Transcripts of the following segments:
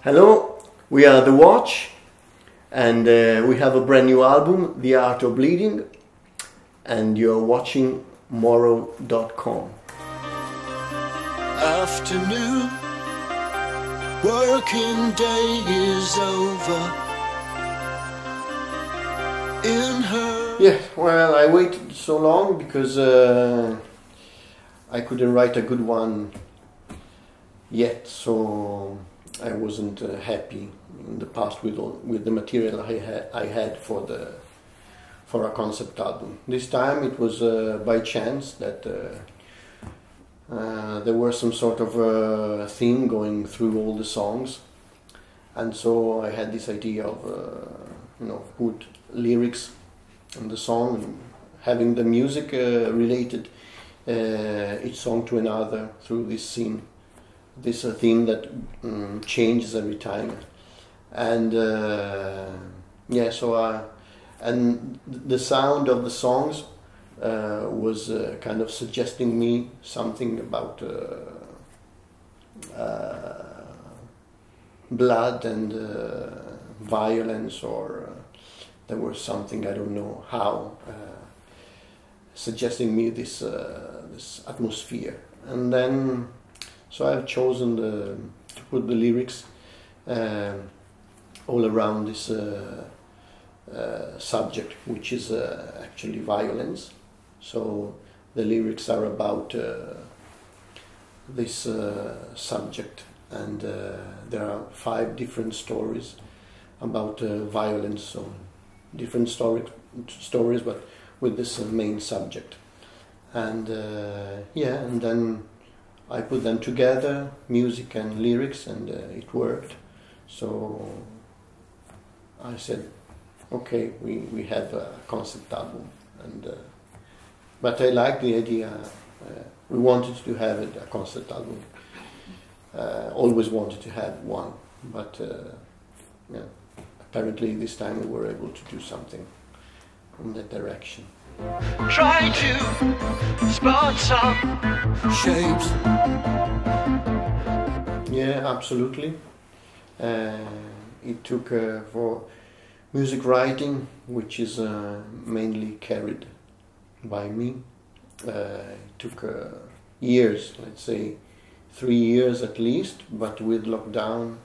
Hello, we are The Watch, and we have a brand new album, The Art of Bleeding, and you're watching Morow.com. Afternoon, working day is over. In her. Yeah, well, I waited so long because I couldn't write a good one yet, so I wasn't happy in the past with the material I had for a concept album. This time it was by chance that there was some sort of theme going through all the songs, and so I had this idea of put lyrics in the song and having the music related each song to another through this theme. This theme that changes every time, and and the sound of the songs was kind of suggesting me something about blood and violence, or there was something, I don't know how, suggesting me this atmosphere, and then. So I've chosen to put the lyrics all around this subject, which is actually violence. So the lyrics are about this subject, and there are 5 different stories about violence, so different stories, but with this main subject. And and then I put them together, music and lyrics, and it worked. So I said, okay, we have a concept album, and but I like the idea. We wanted to have a concept album. Always wanted to have one, but apparently this time we were able to do something in that direction. Try to spot some shapes. Yeah, absolutely. It took for music writing, which is mainly carried by me. It took years, let's say 3 years at least, but with lockdown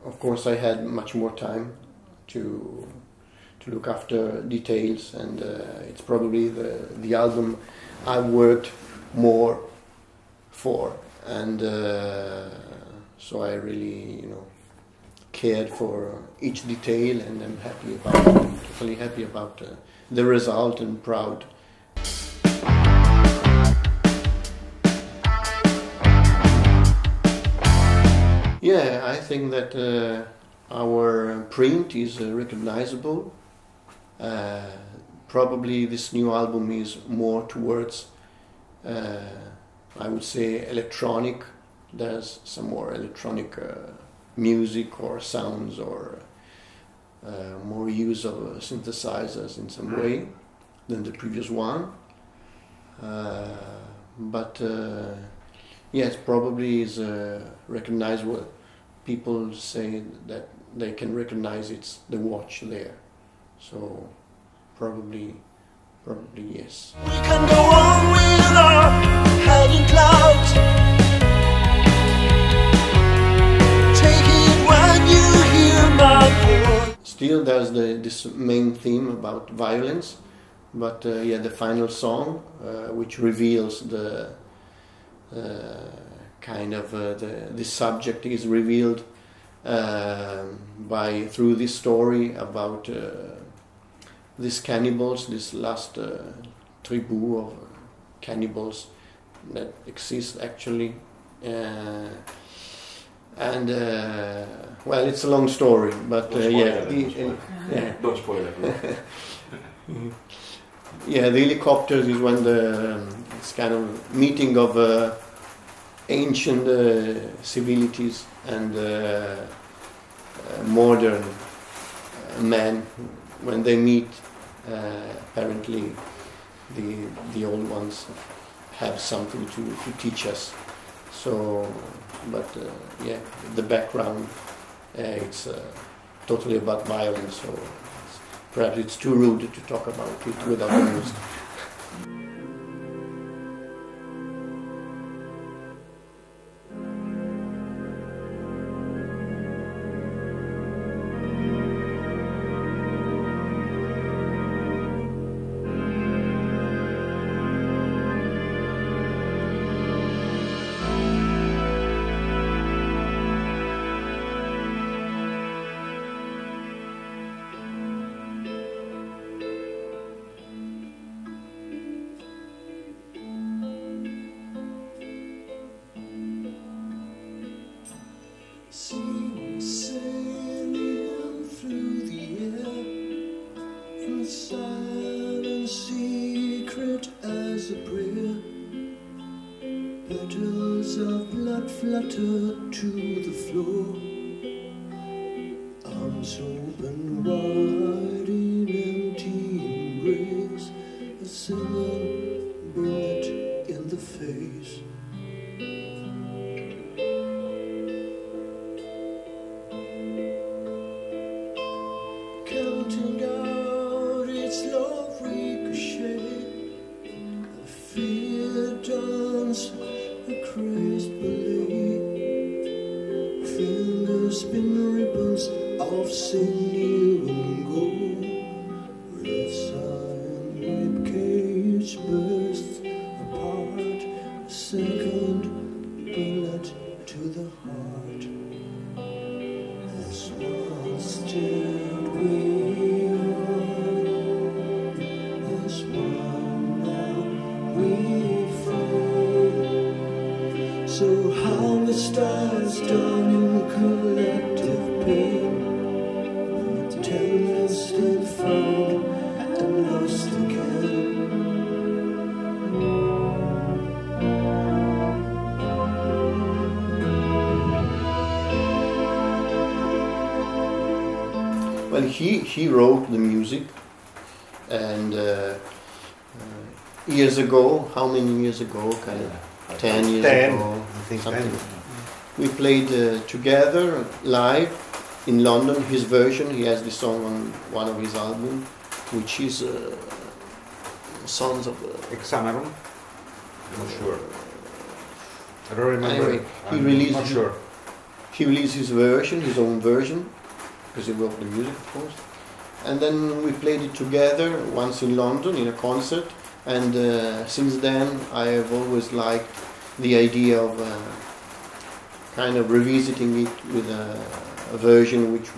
of course I had much more time to look after details, and it's probably the album I worked more for, and so I really cared for each detail, and I'm totally happy about the result, and proud. Yeah, I think that our print is recognizable. Probably this new album is more towards, I would say, electronic. There's some more electronic music or sounds, or more use of synthesizers in some way than the previous one. But yes, probably is recognizable. People say that they can recognize it's the watch there, so probably yes. We can go on with our head in clouds. Take it when you hear my voice. Still, there's this main theme about violence, but the final song, which reveals the the subject is revealed through this story about these cannibals, this last tribu of cannibals that exist actually, and well, it's a long story, but don't spoil it. Yeah, the helicopters is when it's kind of meeting of ancient civilities and modern men. When they meet, apparently the old ones have something to teach us. So, but yeah, the background, it's totally about violence, so perhaps it's too rude to talk about it without the music. Well, he wrote the music, and years ago, how many years ago? Kind of 10 years ago, I think something. 10. We played together live in London. His version, he has this song on one of his albums, which is Sons of Exameron? I'm not sure. I don't remember. Anyway, I'm not sure. He released his version, his own version, because he wrote the music, of course. And then we played it together once in London in a concert. And since then, I have always liked the idea of kind of revisiting it with a version which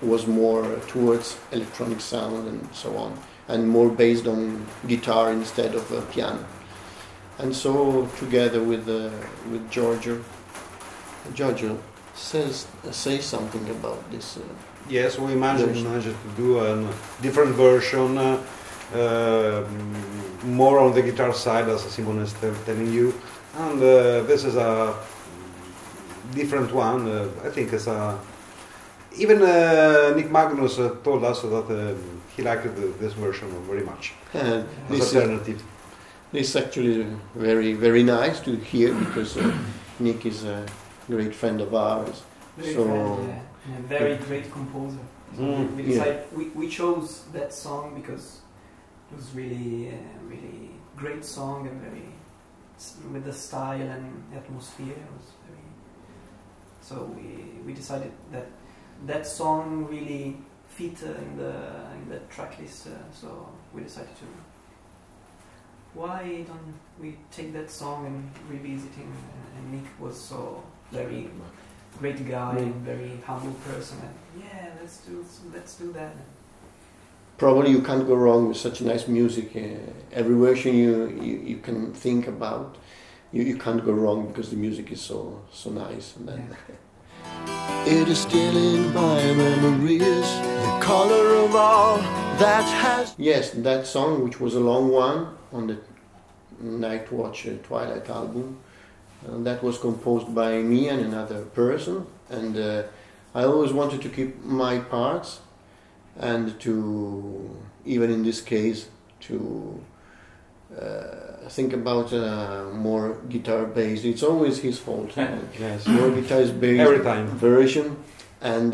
was more towards electronic sound and so on, and more based on guitar instead of piano. And so, together with Giorgio say something about this. Yes, we managed to do a different version, more on the guitar side, as Simone is telling you, and this is a different one. I think it's even Nick Magnus told us that he liked this version very much as alternative. This is actually very, very nice to hear, because Nick is a great friend of ours. A very great composer. So we chose that song because it was really really great song, and very with the style and atmosphere. It was very. So we decided that song really fit in the track list. So we decided to. Why don't we take that song and revisiting? And Nick was so very great guy and very humble person. And yeah, let's do that. Probably you can't go wrong with such nice music. Every version you can think about, you can't go wrong, because the music is so nice. And then It is still in my memories, the color of all that has. Yes, that song, which was a long one on the Night Watch Twilight album, that was composed by me and another person, and I always wanted to keep my parts, and to, even in this case, to think about more guitar based. It's always his fault. Yes. More guitar based Every time. version, and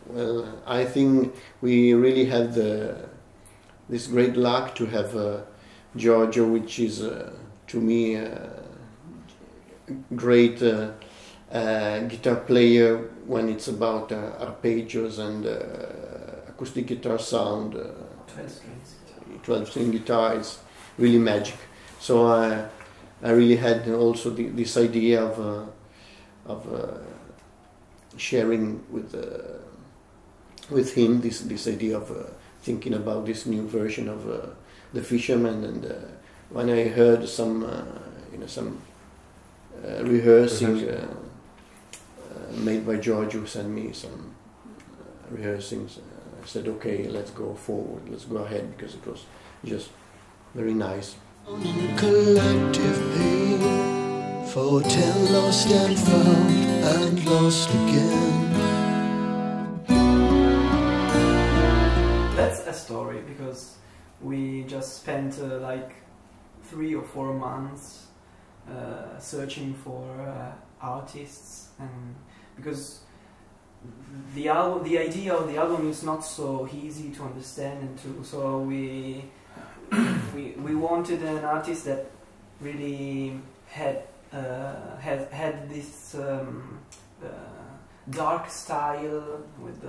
well, I think we really have this great luck to have Giorgio, which is to me a great guitar player when it's about arpeggios and acoustic guitar sound. 12-string guitar is really magic. So I really had also this idea of sharing with him this idea of thinking about this new version of the Fisherman. And when I heard some rehearsing made by George, who sent me some rehearsings, I said, okay, let's go forward, let's go ahead, because it was just very nice. Collective pain for 10 lost and found and lost again. That's a story, because we just spent like 3 or 4 months searching for artists, and because the idea of the album is not so easy to understand, and so we wanted an artist that really had this dark style with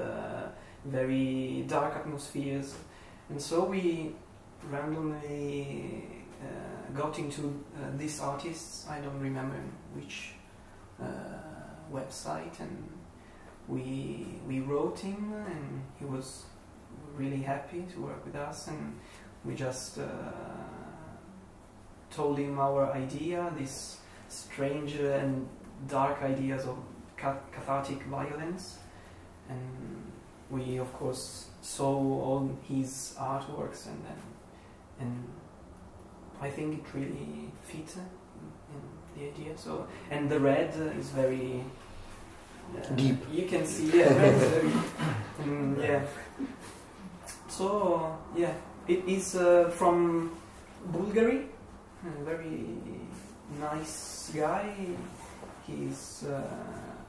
very dark atmospheres, and so we randomly got into these artists. I don't remember which website, and we wrote him, and he was really happy to work with us, and we just told him our idea, these strange and dark ideas of cathartic violence, and we of course saw all his artworks, and I think it really fit in the idea. So, and the red is very deep. You can see, yeah, red is very yeah. So yeah, it is from Bulgaria. A very nice guy. He's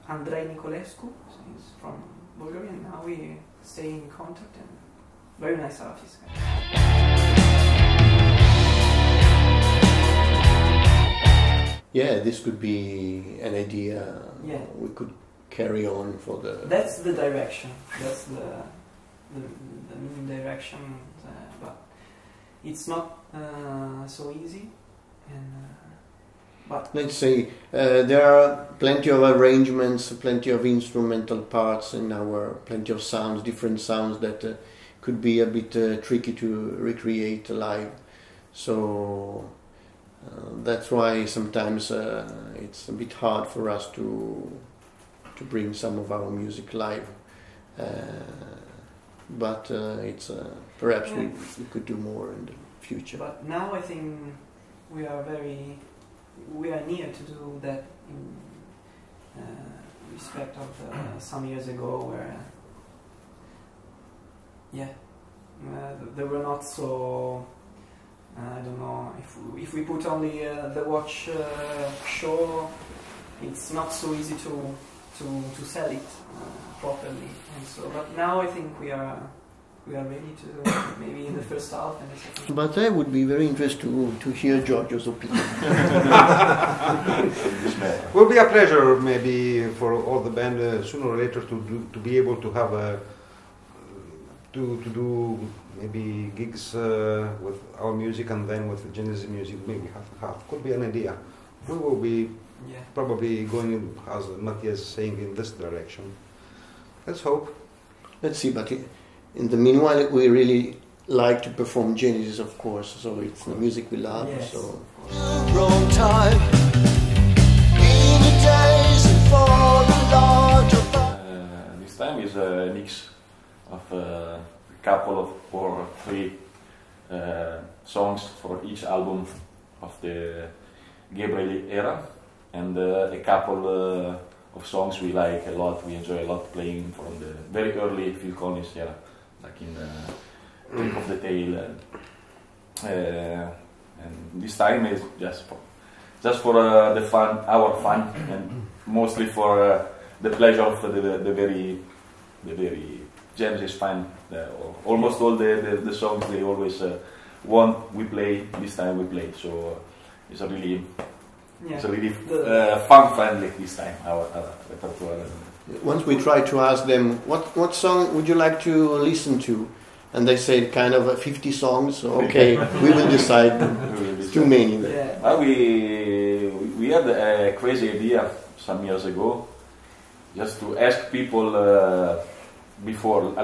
Andrei Nicolescu. So he's from Bulgaria, and now we stay in contact, and very nice artist. Yeah, this could be an idea. Yeah. We could carry on for the... That's the direction. That's the main direction, but it's not so easy. And but let's say there are plenty of arrangements, plenty of instrumental parts in plenty of sounds, different sounds that could be a bit tricky to recreate live. So that's why sometimes it's a bit hard for us to bring some of our music live. But it's perhaps we could do more in the future. But now I think we are near to do that in respect of some years ago, where they were not so. I don't know if we put only the watch show, it's not so easy to sell it properly, and so. But now I think we are ready to do maybe in the first half and the second. But I would be very interested to hear Giorgio's opinion. It will be a pleasure, maybe, for all the band sooner or later to be able to have to do maybe gigs with our music and then with the Genesis music, maybe half. Could be an idea. We will be probably going, as Mattia is saying, in this direction. Let's hope. Let's see, but in the meanwhile, we really like to perform Genesis, of course, so it's the music we love. Yes. So. Wrong time in the days and for the Lord of This time is a mix of a couple of 4 or 3 songs for each album of the Gabriel era, and a couple of songs we like a lot, we enjoy a lot playing from the very early Phil Collins era, like in Trick of the Tail and this time is just for the fun, our fun, and mostly for the pleasure of the very Genesis fan. Almost all the songs they always want we play. This time we play, so it's a really fun friendly this time our repertoire. Once we try to ask them what song would you like to listen to, and they said kind of 50 songs. Okay, we will decide. Too many. Yeah. We had a crazy idea some years ago, just to ask people a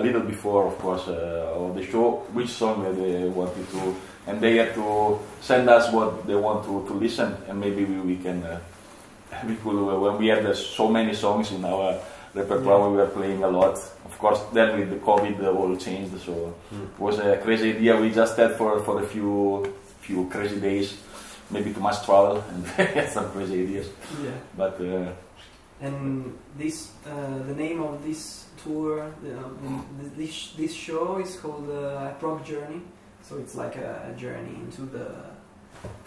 little before, of course, of the show, which song they wanted to, and they had to send us what they want to listen, and maybe we can. When we had so many songs in our repertoire, we were playing a lot. Of course, then with the COVID, all changed. So it was a crazy idea we just had for a few crazy days, maybe too much travel and had some crazy ideas. Yeah. But and this the name of this tour, this show is called Prog Journey. So it's like a journey into the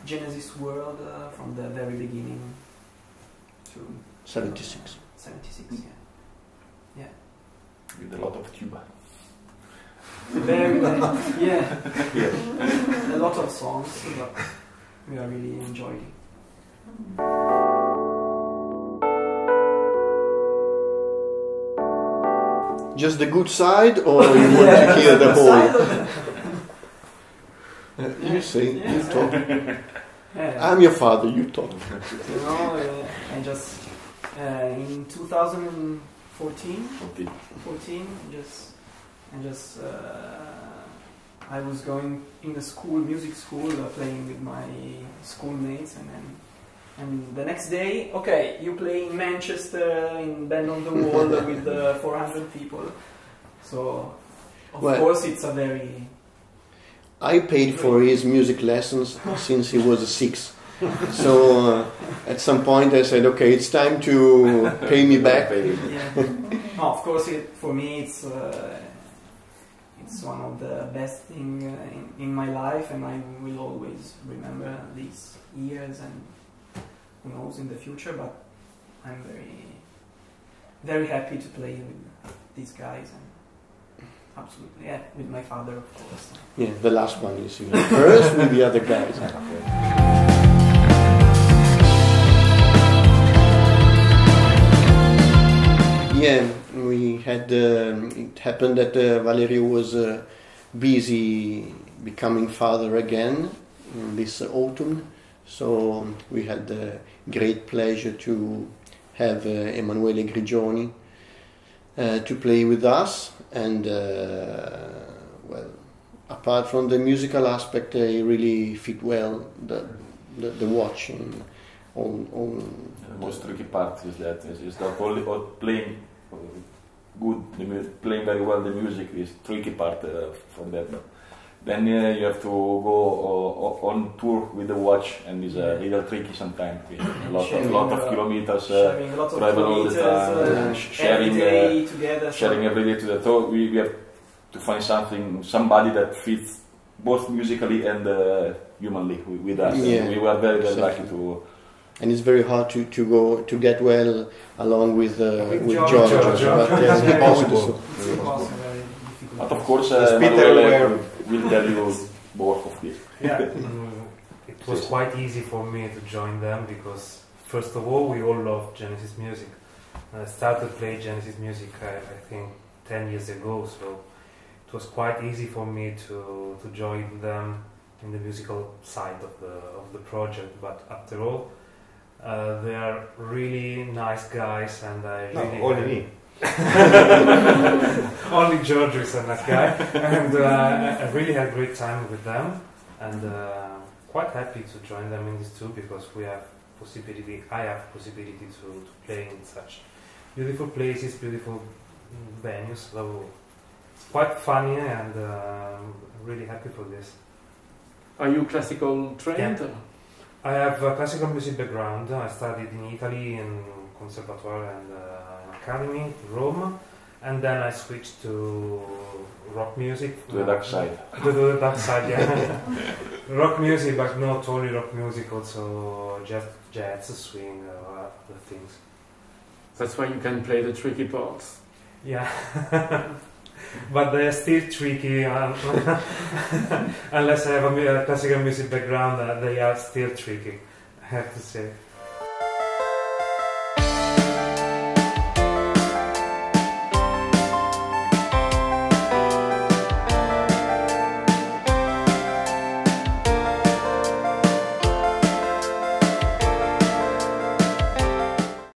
Genesis world from the very beginning to 76. 76, yeah. with a lot of tuba. Very, yeah. A lot of songs, but we are really enjoying it. Just the good side, or you want to hear the whole? You say, you talk. I'm your father, you talk. I just in 2014, I was going in a music school, playing with my schoolmates, and the next day, okay, you play in Manchester in Band on the Wall with 400 people. So, of course, it's a very... I paid for his music lessons since he was 6. So at some point I said, okay, it's time to pay me back. Yeah. No, of course, for me it's one of the best things in my life, and I will always remember these years, and who knows in the future, but I'm very, very happy to play with these guys, and absolutely, yeah, with my father, of course. Yeah, the last one you see. First with the other guys. Yeah, we had. It happened that Valerio was busy becoming father again this autumn, so we had the great pleasure to have Emanuele Grigioni to play with us, and well, apart from the musical aspect, he really fit well the watching. The most tricky part is that it's not only about playing good, playing very well the music is tricky part from that. But then you have to go on tour with the watch, and it's a little tricky sometimes. A lot of kilometers, travel all the time, sharing every day together. So we have to find somebody that fits both musically and humanly with us. Yeah, we were very lucky to. And it's very hard to get well along with George. But it's impossible. But of course, Emanuele will tell you both of this. Yeah, it was quite easy for me to join them because, first of all, we all love Genesis music. I started playing Genesis music, I think, 10 years ago, so it was quite easy for me to join them in the musical side of the project. But after all, they are really nice guys, and I really only me. Only George is a nice guy, and I really had a great time with them, and quite happy to join them in this too, because I have possibility to play in such beautiful places, beautiful venues. So it's quite funny, and really happy for this. Are you classical trained? Yeah. I have a classical music background. I studied in Italy in conservatoire and academy in Rome, and then I switched to rock music. To the dark side. To the dark side, yeah. Rock music, but not only rock music, also jazz, swing, other things. That's why you can play the tricky parts. Yeah. But they're still tricky. Unless I have a classical music background, they are still tricky, I have to say.